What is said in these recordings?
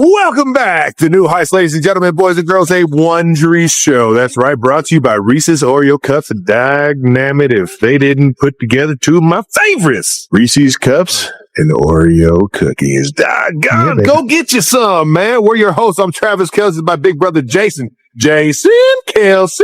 Welcome back to New Heights, ladies and gentlemen, boys and girls, a Wondery show. That's right, brought to you by Reese's Oreo Cups. Dynamite if they didn't put together two of my favorites, Reese's Cups and Oreo cookies. Doggone, go get you some, man. We're your hosts. I'm Travis Kelce, my big brother Jason Kelce.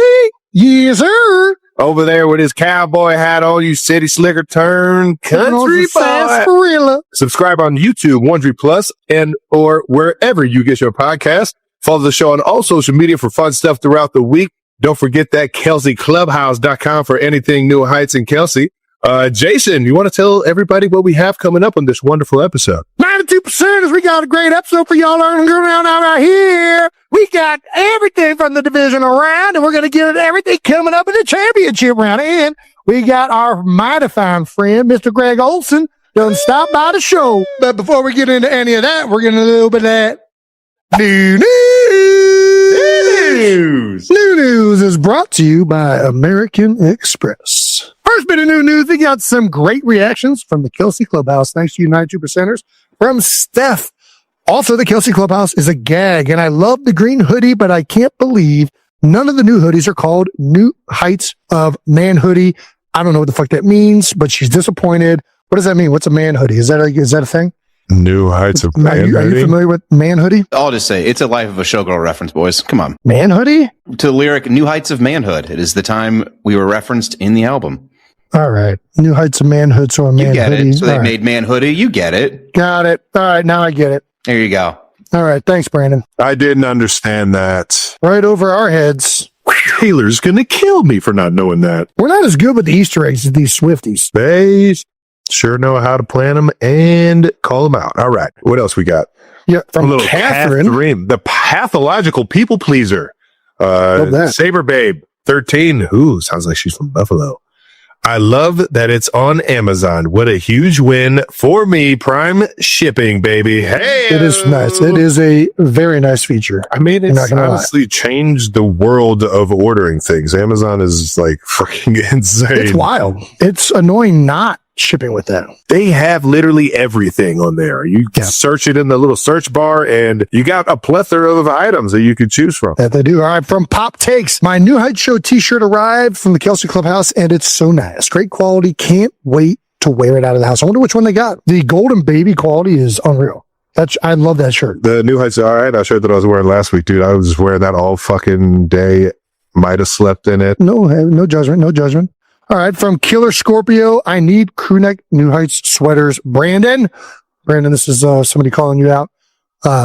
Yes, sir. Over there with his cowboy hat on, you city slicker turned country boy. Subscribe on YouTube, Wondery Plus, and or wherever you get your podcast. Follow the show on all social media for fun stuff throughout the week. Don't forget that KelseyClubhouse.com for anything New Heights and Kelce. Jason, you want to tell everybody what we have coming up on this wonderful episode? 92% is we got a great episode for y'all learning around right here. We got everything from the divisional round, and we're going to get everything coming up in the championship round. And we got our mighty fine friend, Mr. Greg Olson, done stop by the show. But before we get into any of that, we're getting a little bit of that new news. New news is brought to you by American Express. First bit of new news, we got some great reactions from the Kelce Clubhouse. Thanks to you 92%ers. From Steph. Also, the Kelce Clubhouse is a gag, and I love the green hoodie, but I can't believe none of the new hoodies are called New Heights of Man Hoodie. I don't know what the fuck that means, but she's disappointed. What does that mean? What's a man hoodie? Is that a thing? New Heights of Man Hoodie. Are you familiar with Man Hoodie? I'll just say, it's a Life of a Showgirl reference, boys. Come on. Man Hoodie? To the lyric, New Heights of Manhood. It is the time we were referenced in the album. All right. New Heights of Manhood, so a man You get hoodie. it. So they made Man Hoodie. You get it. Got it. All right. Now I get it. There you go. All right. Thanks, Brandon. I didn't understand that. Right over our heads. Taylor's going to kill me for not knowing that. We're not as good with the Easter eggs as these Swifties. They sure know how to plan them and call them out. All right. What else we got? Yeah. From Catherine. The pathological people pleaser. Saber Babe 13. Ooh, sounds like she's from Buffalo. I love that it's on Amazon. What a huge win for me. Prime shipping, baby. Hey, it is nice. It is a very nice feature. I mean, it's honestly changed the world of ordering things. Amazon is like freaking insane. It's wild. It's annoying not shipping with them. They have literally everything on there. You can search it in the little search bar, and you got a plethora of items that you could choose from. That they do. All right, from Pop Takes, my New Heights Show t-shirt arrived from the Kelce Clubhouse, and it's so nice. Great quality. Can't wait to wear it out of the house. I wonder which one they got. The golden baby quality is unreal. I love that shirt. The New Heights, all right, that shirt that I was wearing last week, dude. I was wearing that all fucking day. Might have slept in it. No judgment. No judgment. All right, from Killer Scorpio, I need crewneck New Heights sweaters. Brandon, this is somebody calling you out.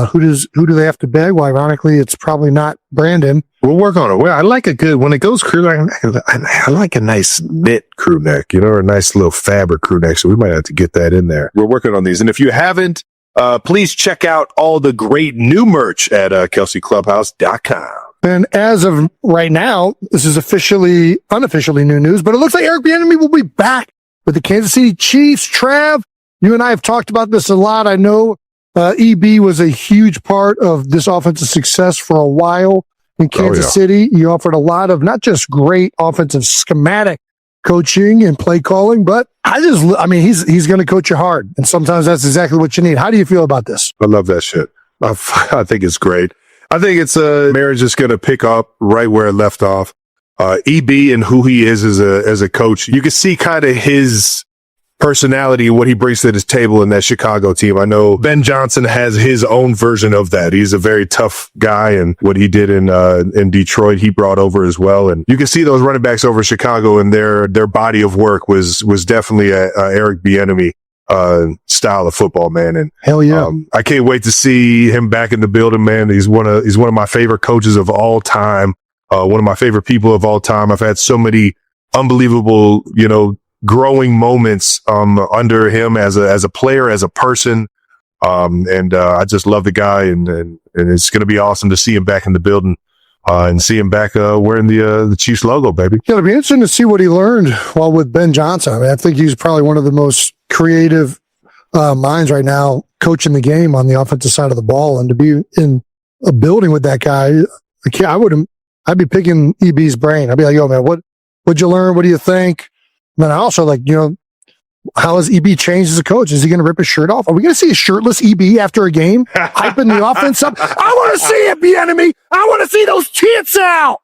Who do they have to beg? Well, ironically, it's probably not Brandon. We'll work on it. Well, I like a good, when it goes crewneck, I like a nice knit crewneck, or a nice little fabric crewneck. So we might have to get that in there. We're working on these. And if you haven't, please check out all the great new merch at KelseyClubhouse.com. And as of right now, this is unofficially new news, but it looks like Eric Bieniemy will be back with the Kansas City Chiefs. Trav, you and I have talked about this a lot. I know EB was a huge part of this offensive success for a while in Kansas City. He offered a lot of not just great offensive schematic coaching and play calling, but he's going to coach you hard. And sometimes that's exactly what you need. How do you feel about this? I love that shit. I think it's great. I think it's a marriage that's going to pick up right where it left off. EB and who he is as a coach, you can see kind of his personality and what he brings to this table in that Chicago team. I know Ben Johnson has his own version of that. He's a very tough guy, and what he did in Detroit, he brought over as well. And you can see those running backs over Chicago, and their body of work was definitely a Eric Bieniemy style of football, man. And hell yeah. I can't wait to see him back in the building, man. He's one of my favorite coaches of all time. One of my favorite people of all time. I've had so many unbelievable, growing moments, under him as a player, as a person. I just love the guy, and it's going to be awesome to see him back in the building. And see him back wearing the Chiefs logo, baby. Yeah, it'll be interesting to see what he learned while with Ben Johnson. I think he's probably one of the most creative minds right now coaching the game on the offensive side of the ball. And to be in a building with that guy, I'd be picking EB's brain. I'd be like, yo, man, what'd you learn? What do you think? And then I also How has EB changed as a coach? Is he going to rip his shirt off? Are we going to see a shirtless EB after a game, hyping the offense up? I want to see it, the enemy. I want to see those tits out.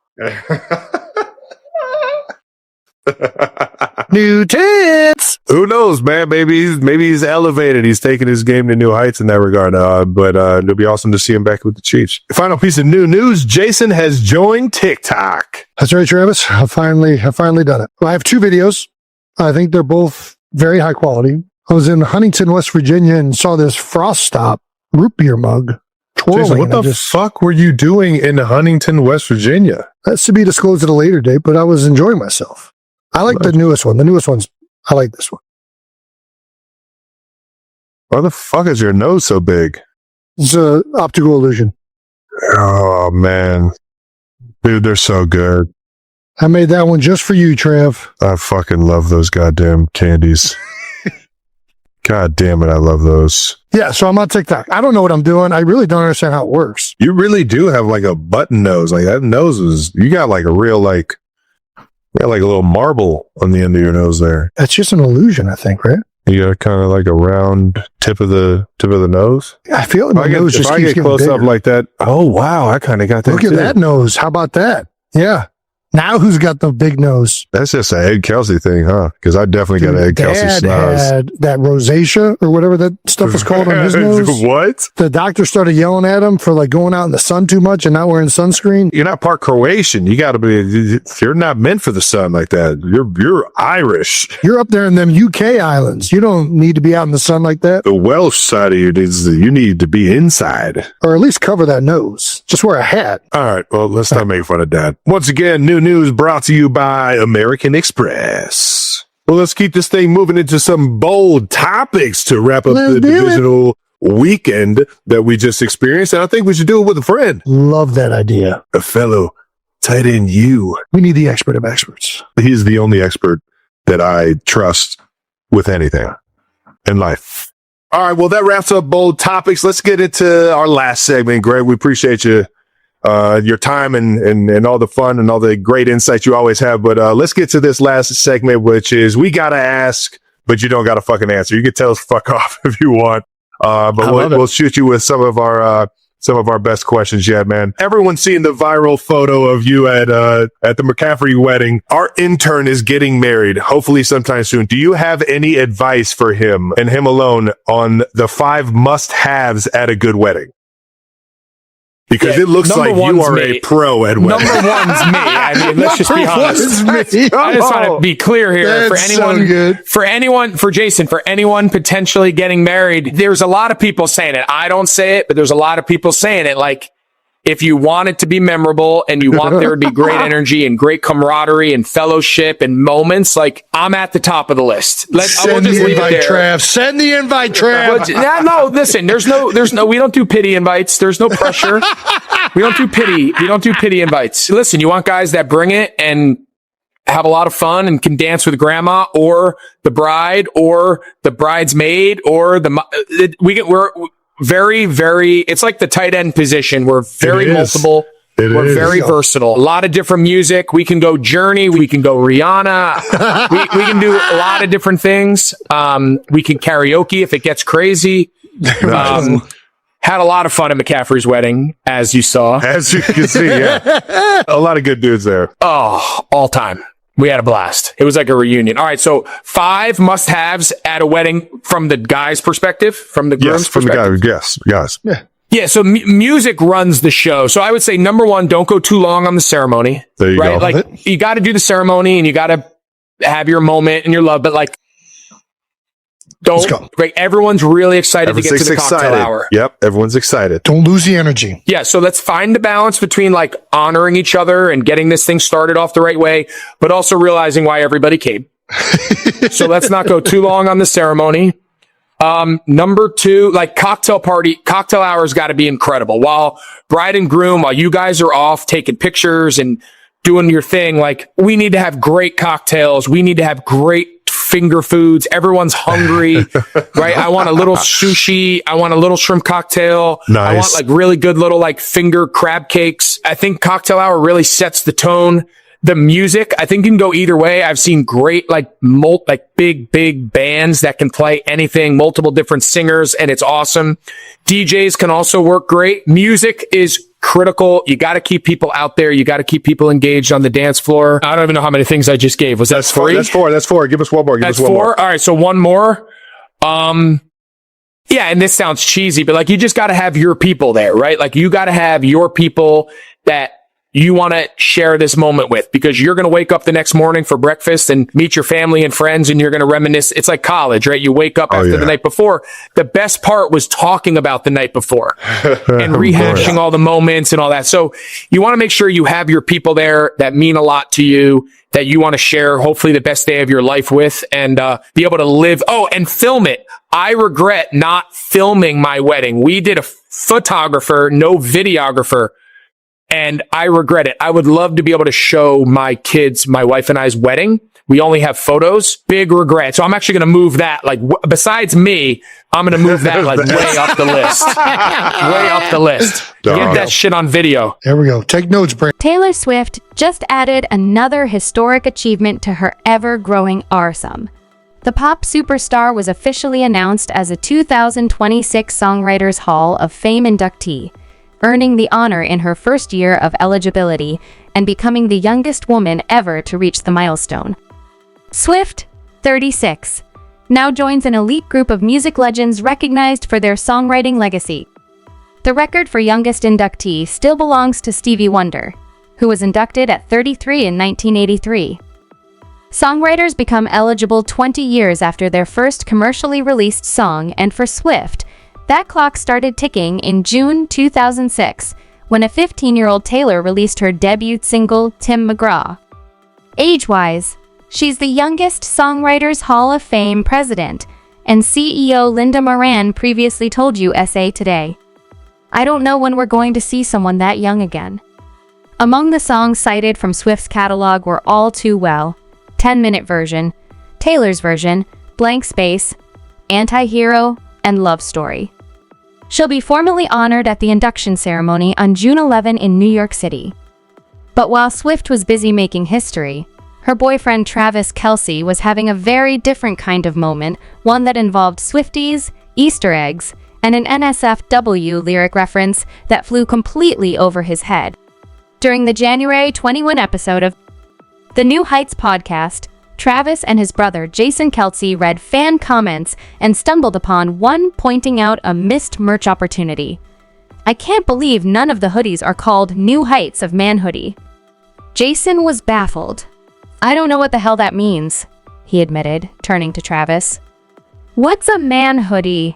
New tits. Who knows, man? Maybe he's elevated. He's taking his game to new heights in that regard. But it'll be awesome to see him back with the Chiefs. Final piece of new news: Jason has joined TikTok. That's right, Travis. I've finally done it. I have 2 videos. I think they're both very high quality. I was in Huntington, West Virginia, and saw this Frost Stop root beer mug twirling. Jason, what the fuck were you doing in Huntington, West Virginia? That's to be disclosed at a later date, but I was enjoying myself. I like the newest one. The newest one's, I like this one. Why the fuck is your nose so big? It's an optical illusion. Oh, man. Dude, they're so good. I made that one just for you, Trev. I fucking love those goddamn candies. God damn it, I love those. Yeah, so I'm on TikTok. I don't know what I'm doing. I really don't understand how it works. You really do have like a button nose. Like that nose is, you got like a real like, you got like a little marble on the end of your nose there. It's just an illusion, I think, right? You got kind of like a round tip of the nose. I feel like my nose just if I keeps get getting close bigger. up like that. Oh wow, I kind of got that. Look too. at that nose. How about that? Yeah. Now who's got the big nose? That's just an Ed Kelce thing, huh? Because I definitely got an Ed Kelce Dad snaz. had that rosacea or whatever that stuff was called on his nose. What? The doctor started yelling at him for like going out in the sun too much and not wearing sunscreen. You're not part Croatian. You got to be. You're not meant for the sun like that. You're Irish. You're up there in them UK islands. You don't need to be out in the sun like that. The Welsh side of you needs. You need to be inside. Or at least cover that nose. Just wear a hat. All right. Well, let's not make fun of Dad. Once again, new news brought to you by American Express. Well, let's keep this thing moving into some bold topics to wrap up the divisional weekend that we just experienced. And I think we should do it with a friend, Love that idea. a fellow tight end you. We need the expert of experts. He's the only expert that I trust with anything in life. All right. Well, that wraps up bold topics. Let's get into our last segment, Greg. We appreciate you. Your time and all the fun and all the great insights you always have. But let's get to this last segment, which is we gotta ask, but you don't gotta fucking answer. You can tell us fuck off if you want. But we'll shoot you with some of our best questions yet, man. Everyone's seen the viral photo of you at the McCaffrey wedding. Our intern is getting married, hopefully sometime soon. Do you have any advice for him and him alone on the 5 must-haves at a good wedding? Because it looks like you are a pro at weddings. Number one's me. I mean, let's just be honest. I just want to be clear here. For Jason, for anyone potentially getting married, there's a lot of people saying it. I don't say it, but there's a lot of people saying it. Like, if you want it to be memorable and you want there to be great energy and great camaraderie and fellowship and moments, like, I'm at the top of the list. Send the invite, Trav. Send the invite, Trav. No, listen, there's no, we don't do pity invites. There's no pressure. We don't do pity invites. Listen, you want guys that bring it and have a lot of fun and can dance with grandma or the bride or the bridesmaid or we're very, very, it's like the tight end position. We're very multiple. We're very versatile. A lot of different music. We can go Journey. We can go Rihanna. we can do a lot of different things. We can karaoke if it gets crazy. Had a lot of fun at McCaffrey's wedding, as you saw. As you can see, yeah. A lot of good dudes there. Oh, all time. We had a blast. It was like a reunion. All right, so 5 must-haves at a wedding from the guy's perspective, from the groom's perspective. Yes. Yeah, so music runs the show. So I would say, number 1, don't go too long on the ceremony. There you go. Like, you got to do the ceremony and you got to have your moment and your love, but like, Like, everyone's really excited to get to the cocktail hour. Yep, everyone's excited. Don't lose the energy. Yeah, so let's find the balance between like honoring each other and getting this thing started off the right way, but also realizing why everybody came. So let's not go too long on the ceremony. Number 2, like cocktail hour's got to be incredible. While bride and groom, while you guys are off taking pictures and doing your thing, like, we need to have great cocktails. We need to have great finger foods. Everyone's hungry, right? I want a little sushi. I want a little shrimp cocktail. Nice. I want like really good little like finger crab cakes. I think cocktail hour really sets the tone. the music, I think, can go either way. I've seen great, big bands that can play anything, multiple different singers, and it's awesome. DJs can also work great. Music is critical. You got to keep people out there. You got to keep people engaged on the dance floor. I don't even know how many things I just gave. Was that three? That's four. Give us one more. That's four. All right. So one more. Yeah. And this sounds cheesy, but you just got to have your people there, right? You got to have your people that you want to share this moment with, because you're going to wake up the next morning for breakfast and meet your family and friends, and you're going to reminisce. It's like college, right? You wake up after the night before. The best part was talking about the night before and rehashing all the moments and all that. So you want to make sure you have your people there that mean a lot to you, that you want to share hopefully the best day of your life with, and be able to live. Oh, and film it. I regret not filming my wedding. We did a photographer, no videographer. And I regret it. I would love to be able to show my kids, my wife and I's wedding. We only have photos. Big regret. So I'm actually going to move that. Besides me, I'm going to move that way up the list. Way up the list. Get that shit on video. There we go. Take notes, Brandon. Taylor Swift just added another historic achievement to her ever-growing arsenal. The pop superstar was officially announced as a 2026 Songwriters Hall of Fame inductee, earning the honor in her first year of eligibility and becoming the youngest woman ever to reach the milestone. Swift, 36, now joins an elite group of music legends recognized for their songwriting legacy. The record for youngest inductee still belongs to Stevie Wonder, who was inducted at 33 in 1983. Songwriters become eligible 20 years after their first commercially released song, and for Swift, that clock started ticking in June 2006, when a 15-year-old Taylor released her debut single, Tim McGraw. Age-wise, she's the youngest Songwriters Hall of Fame president, and CEO Linda Moran previously told USA Today, "I don't know when we're going to see someone that young again." Among the songs cited from Swift's catalog were All Too Well, 10-minute version, Taylor's version, Blank Space, Anti-Hero, and Love Story. She'll be formally honored at the induction ceremony on June 11 in New York City. But while Swift was busy making history, her boyfriend Travis Kelce was having a very different kind of moment, one that involved Swifties, Easter eggs, and an NSFW lyric reference that flew completely over his head. During the January 21 episode of the New Heights podcast, Travis and his brother Jason Kelce read fan comments and stumbled upon one pointing out a missed merch opportunity. "I can't believe none of the hoodies are called New Heights of Man Hoodie." Jason was baffled. "I don't know what the hell that means," he admitted, turning to Travis. "What's a man hoodie?"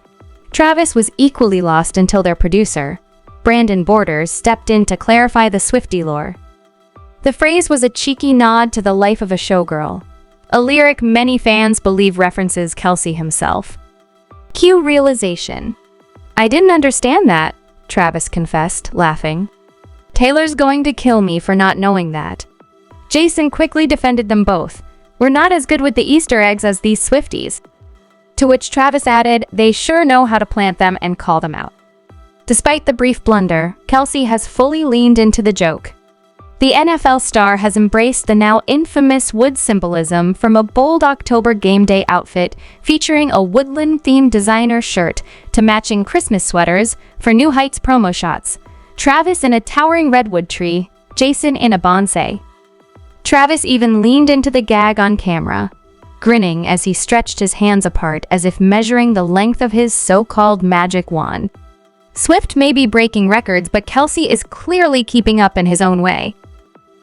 Travis was equally lost until their producer, Brandon Borders, stepped in to clarify the Swiftie lore. The phrase was a cheeky nod to the life of a showgirl, a lyric many fans believe references Kelce himself. Cue realization. "I didn't understand that," Travis confessed, laughing. "Taylor's going to kill me for not knowing that." Jason quickly defended them both. "We're not as good with the Easter eggs as these Swifties." To which Travis added, "They sure know how to plant them and call them out." Despite the brief blunder, Kelce has fully leaned into the joke. The NFL star has embraced the now infamous wood symbolism from a bold October game day outfit featuring a woodland-themed designer shirt to matching Christmas sweaters for New Heights promo shots. Travis in a towering redwood tree, Jason in a bonsai. Travis even leaned into the gag on camera, grinning as he stretched his hands apart as if measuring the length of his so-called magic wand. Swift may be breaking records, but Kelce is clearly keeping up in his own way.